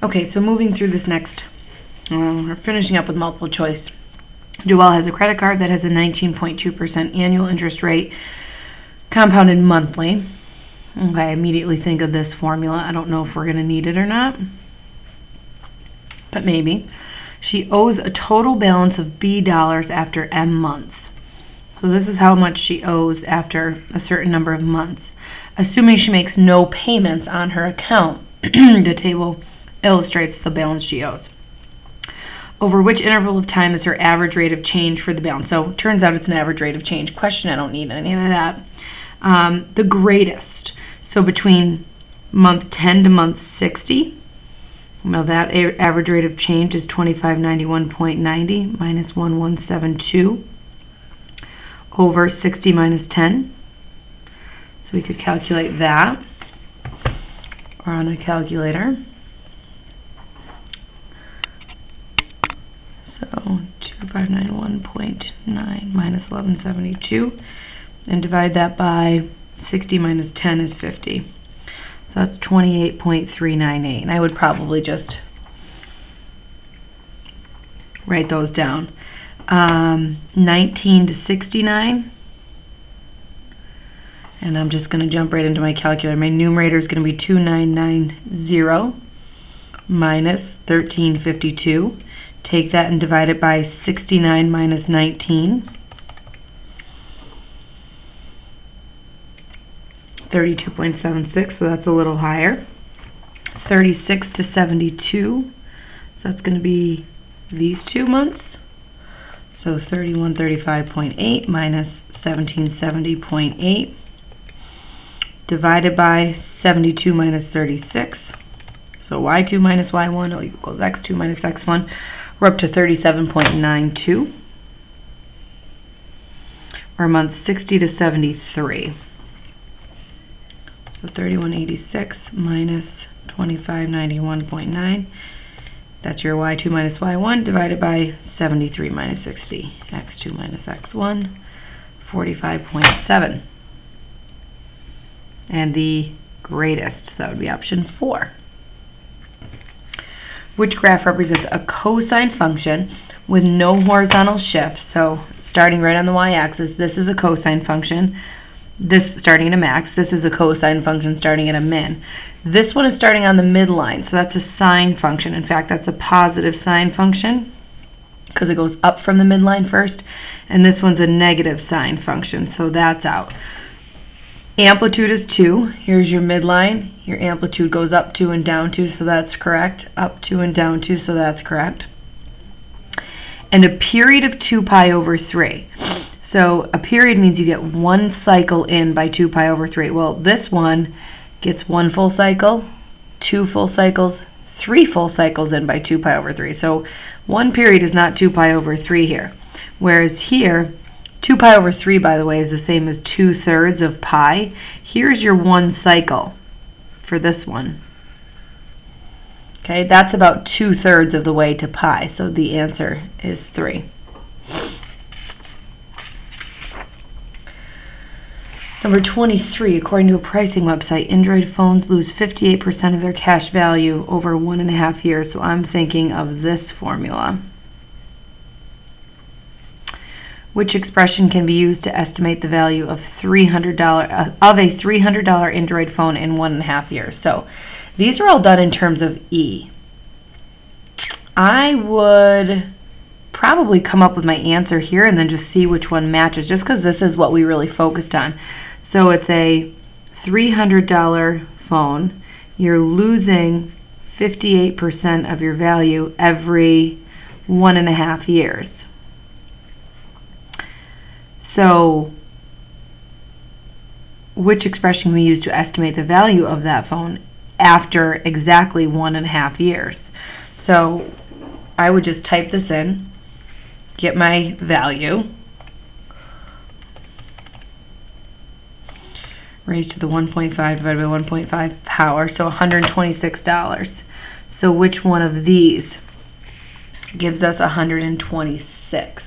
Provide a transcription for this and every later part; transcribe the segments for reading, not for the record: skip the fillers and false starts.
Okay, so moving through this next, we're finishing up with multiple choice. Joelle has a credit card that has a 19.2% annual interest rate, compounded monthly. Okay, I immediately think of this formula. I don't know if we're going to need it or not, but maybe. She owes a total balance of B dollars after M months. So this is how much she owes after a certain number of months. Assuming she makes no payments on her account, the table illustrates the balance she owes. Over which interval of time is her average rate of change for the balance? So it turns out it's an average rate of change. Question, I don't need any of that. The greatest. So between month 10 to month 60, well, that average rate of change is 2591.90 minus 1172 over 60 minus 10. So we could calculate that or on a calculator. So 2591.9 minus 1172 and divide that by 60 minus 10 is 50. So that's 28.398. And I would probably just write those down. 19 to 69. And I'm just going to jump right into my calculator. My numerator is going to be 2990 minus 1352. Take that and divide it by 69 minus 19. 32.76, so that's a little higher. 36 to 72, so that's going to be these 2 months. So 3135.8 minus 1770.8 divided by 72 minus 36. So y2 minus y1 equals x2 minus x1. We're up to 37.92. Or months 60 to 73. So 3186 minus 2591.9. That's your y2 minus y1 divided by 73 minus 60. x2 minus x1, 45.7. And the greatest, so that would be option 4. Which graph represents a cosine function with no horizontal shift? So starting right on the y-axis, this is a cosine function. This starting at a max. This is a cosine function starting at a min. This one is starting on the midline, so that's a sine function. In fact, that's a positive sine function because it goes up from the midline first. And this one's a negative sine function, so that's out. Amplitude is 2. Here's your midline. Your amplitude goes up 2 and down 2, so that's correct. Up 2 and down 2, so that's correct. And a period of 2 pi over 3. So a period means you get one cycle in by 2 pi over 3. Well, this one gets 1 full cycle, 2 full cycles, 3 full cycles in by 2 pi over 3. So one period is not 2 pi over 3 here. Whereas here, 2 pi over 3, by the way, is the same as 2/3 of pi. Here's your one cycle for this one. Okay, that's about 2/3 of the way to pi, so the answer is 3. Number 23, according to a pricing website, Android phones lose 58% of their cash value over 1.5 years, so I'm thinking of this formula. Which expression can be used to estimate the value of a $300 Android phone in 1.5 years? So these are all done in terms of E. I would probably come up with my answer here and then just see which one matches, just because this is what we really focused on. So it's a $300 phone. You're losing 58% of your value every 1.5 years. So which expression can we use to estimate the value of that phone after exactly 1.5 years? So I would just type this in, get my value, raised to the 1.5 divided by 1.5 power, so $126. So which one of these gives us 126?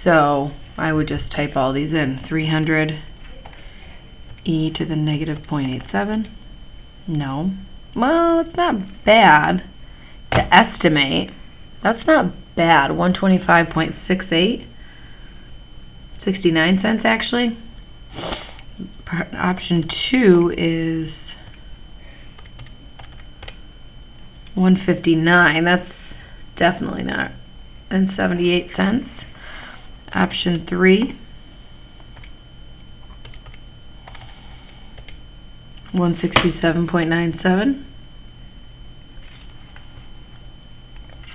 So I would just type all these in. 300 e to the negative 0.87. No. well, it's not bad to estimate. That's not bad. 125.68. 69 cents actually. Option 2 is 159. That's definitely not. And 78 cents. Option 3, 167.97.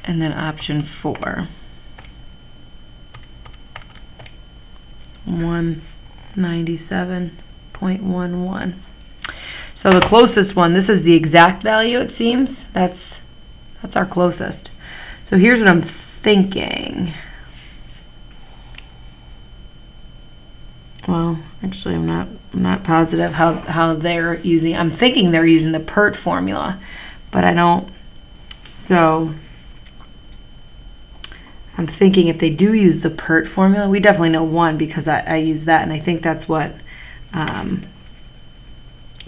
And then option 4, 197.11. So the closest one, this is the exact value, it seems. That's our closest. So here's what I'm thinking. Well, actually I'm not positive how they're using. I'm thinking they're using the PERT formula, but I don't. So I'm thinking if they do use the PERT formula, we definitely know 1 because I use that, and I think that's what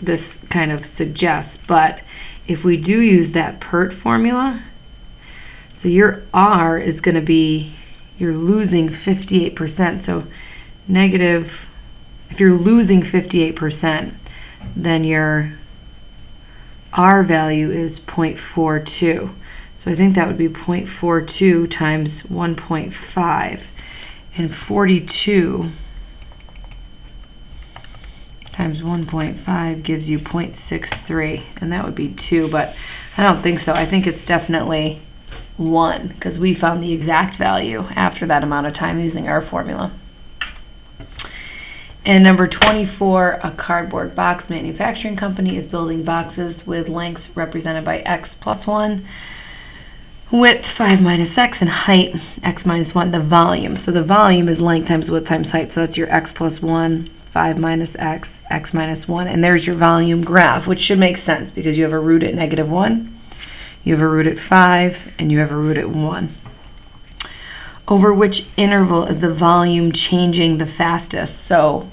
this kind of suggests. But if we do use that PERT formula, so your R is going to be, you're losing 58%. So negative, if you're losing 58%, then your R value is 0.42. So I think that would be 0.42 times 1.5. And 42 times 1.5 gives you 0.63. And that would be 2, but I don't think so. I think it's definitely 1 because we found the exact value after that amount of time using our formula. And number 24, a cardboard box manufacturing company is building boxes with lengths represented by x plus 1, width 5 minus x, and height x minus 1, the volume. So the volume is length times width times height, so that's your x plus 1, 5 minus x, x minus 1, and there's your volume graph, which should make sense because you have a root at -1, you have a root at 5, and you have a root at 1. Over which interval is the volume changing the fastest? So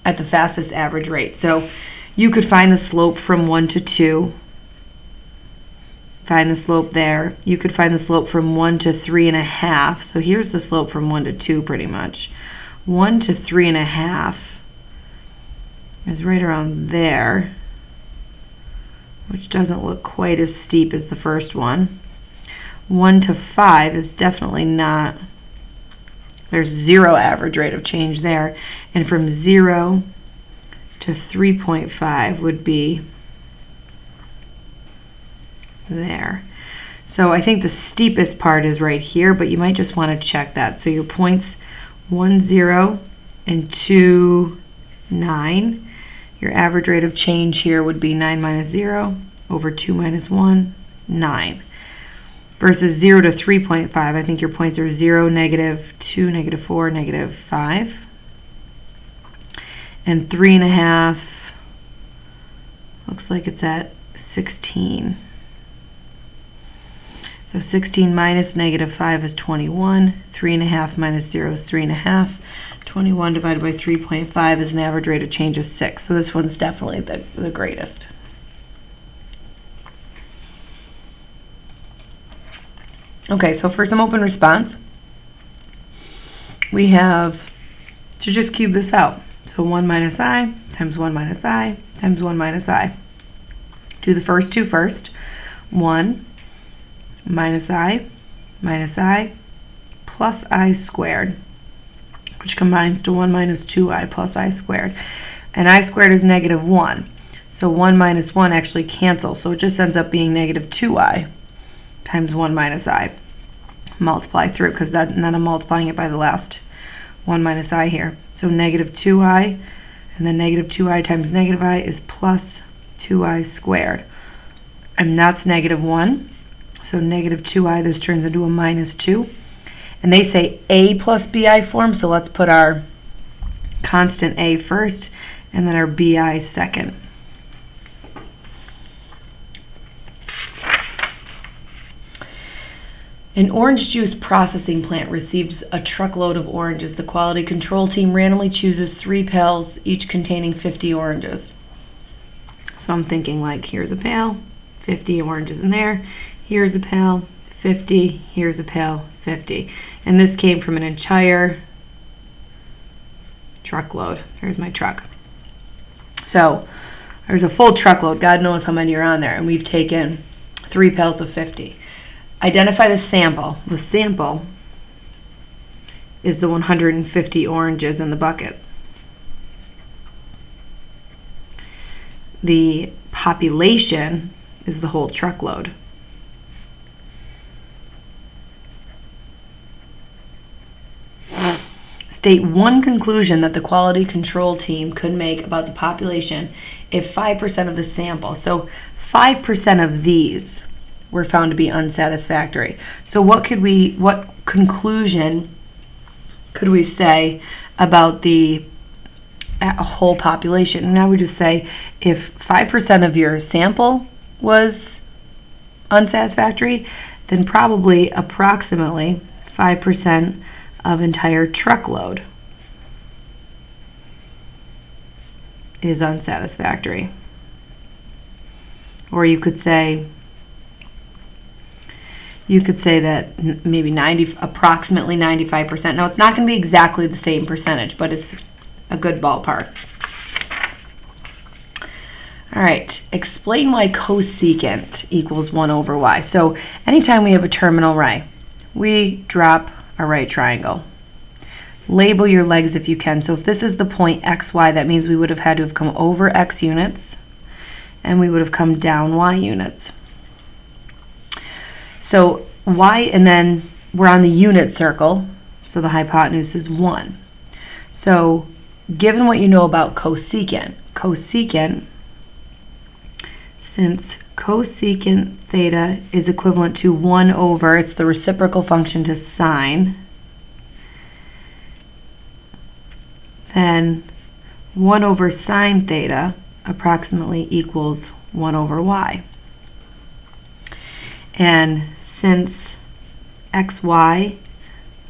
at the fastest average rate. So you could find the slope from 1 to 2. Find the slope there. You could find the slope from 1 to 3.5. So here's the slope from 1 to 2 pretty much. 1 to 3.5 is right around there, which doesn't look quite as steep as the first one. 1 to 5 is definitely not. There's 0 average rate of change there. And from 0 to 3.5 would be there. So I think the steepest part is right here, but you might just want to check that. So your points 1, 0, and 2, 9. Your average rate of change here would be 9 minus 0 over 2 minus 1, 9. Versus 0 to 3.5, I think your points are 0, -2, -4, -5. And 3.5 looks like it's at 16. So 16 minus -5 is 21. 3.5 minus 0 is 3.5. 21 divided by 3.5 is an average rate of change of 6. So this one's definitely the greatest. Okay, so for some open response, we have to just cube this out. So 1 minus I times 1 minus I times 1 minus I. Do the first two first. 1 minus I plus I squared, which combines to 1 minus 2I plus I squared. And I squared is -1. So 1 minus 1 actually cancels. So it just ends up being -2I times 1 minus I. Multiply through, because then I'm multiplying it by the last 1 minus I here. So -2I, and then -2I times -I is plus 2I squared. And that's -1. So -2I, this turns into a -2. And they say A plus BI form, so let's put our constant A first, and then our BI second. An orange juice processing plant receives a truckload of oranges. The quality control team randomly chooses 3 pails, each containing 50 oranges. So I'm thinking like, here's a pail, 50 oranges in there. Here's a pail, 50. Here's a pail, 50. And this came from an entire truckload. Here's my truck. So there's a full truckload. God knows how many are on there. And we've taken 3 pails of 50. Identify the sample. The sample is the 150 oranges in the bucket. The population is the whole truckload. State one conclusion that the quality control team could make about the population if 5% of the sample, so 5% of these were found to be unsatisfactory. So what conclusion could we say about the whole population? And I would just say if 5% of your sample was unsatisfactory, then probably approximately 5% of entire truckload is unsatisfactory. Or you could say that maybe approximately 95%. Now, it's not going to be exactly the same percentage, but it's a good ballpark. All right, explain why cosecant equals 1 over y. So anytime we have a terminal ray, we drop a right triangle. Label your legs if you can. So if this is the point xy, that means we would have had to have come over x units, and we would have come down y units. So y, and then we're on the unit circle, so the hypotenuse is 1. So given what you know about cosecant, since cosecant theta is equivalent to 1 over, it's the reciprocal function to sine, then 1 over sine theta approximately equals 1 over y. And since xy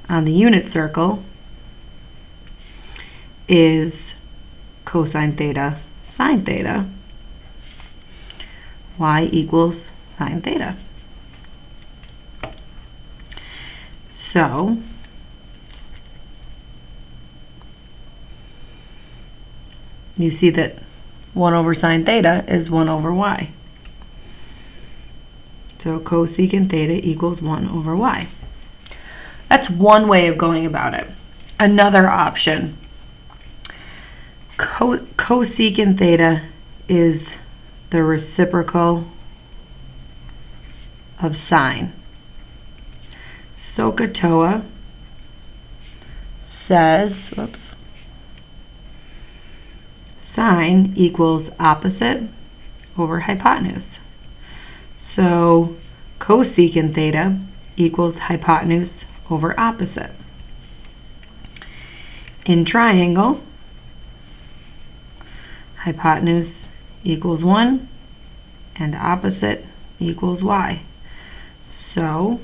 on the unit circle is cosine theta sine theta, y equals sine theta. So you see that 1 over sine theta is 1 over y. So cosecant theta equals 1 over y. That's one way of going about it. Another option, cosecant theta is the reciprocal of sine. SOHCAHTOA says, sine equals opposite over hypotenuse. So cosecant theta equals hypotenuse over opposite. In triangle, hypotenuse equals 1 and opposite equals y. So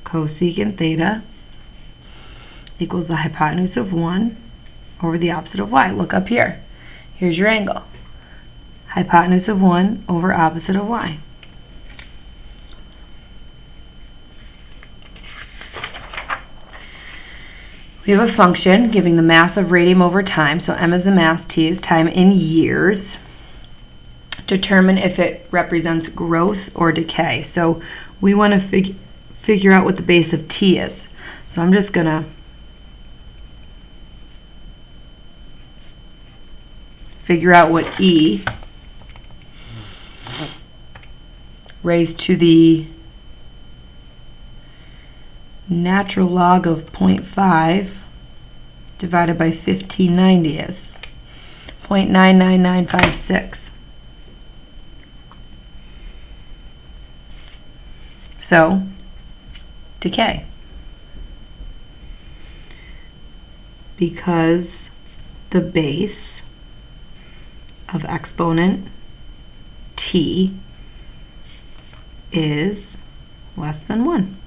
cosecant theta equals the hypotenuse of 1 over the opposite of y. Look up here. Here's your angle. Hypotenuse of 1 over opposite of y. We have a function giving the mass of radium over time, so m is the mass, t is time in years. Determine if it represents growth or decay. So we want to figure out what the base of t is. So I'm just going to figure out what e raised to the natural log of 0.5 divided by 1590 is. 0.99956. So, decay. Because the base of exponent t is less than 1.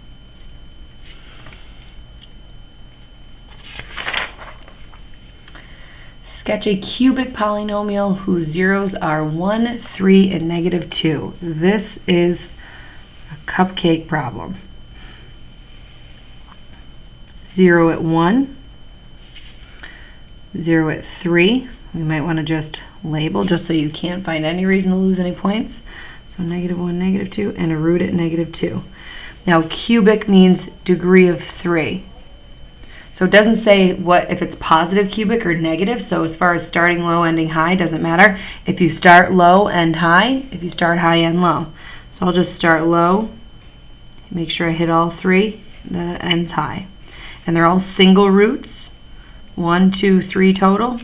Sketch a cubic polynomial whose zeros are 1, 3, and negative 2. This is a cupcake problem. 0 at 1, 0 at 3. We might want to just label just so you can't find any reason to lose any points. So negative 1, negative 2, and a root at negative 2. Now cubic means degree of 3. So it doesn't say what if it's positive cubic or negative, so as far as starting low, ending high, doesn't matter. If you start low, end high. If you start high, end low. So I'll just start low, make sure I hit all 3, then it ends high. And they're all single roots, 1, 2, 3 total,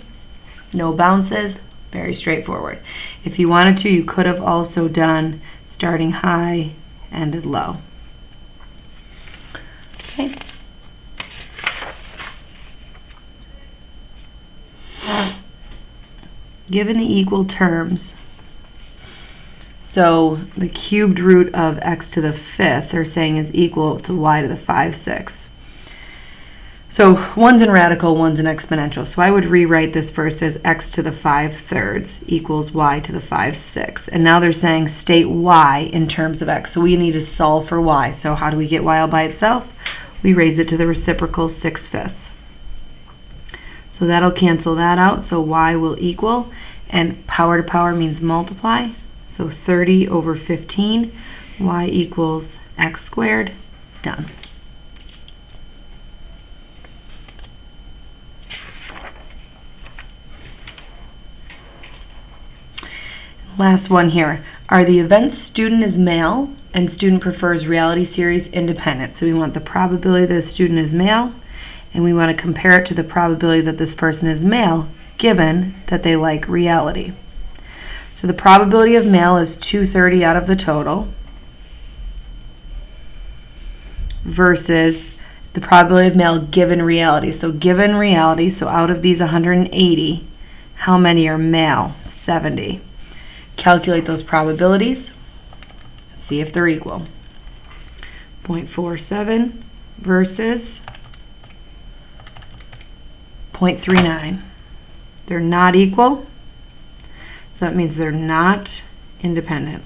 no bounces, very straightforward. If you wanted to, you could have also done starting high, ended low. Okay. Given the equal terms, so the cubed root of x to the 5th, they're saying is equal to y to the 5/6. So one's in radical, one's in exponential. So I would rewrite this first as x to the 5/3 equals y to the 5/6. And now they're saying state y in terms of x. So we need to solve for y. So how do we get y all by itself? We raise it to the reciprocal 6/5. So that'll cancel that out. So y will equal, and power to power means multiply. So 30 over 15, y equals x squared. Done. Last one here. Are the events student is male and student prefers reality series independent? So we want the probability that a student is male, and we want to compare it to the probability that this person is male, given that they like reality. So the probability of male is 230 out of the total, versus the probability of male given reality. So given reality, so out of these 180, how many are male? 70. Calculate those probabilities, see if they're equal. 0.47 versus 0.39. They're not equal, so that means they're not independent.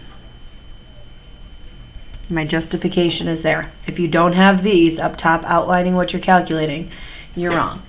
My justification is there. If you don't have these up top outlining what you're calculating, you're wrong.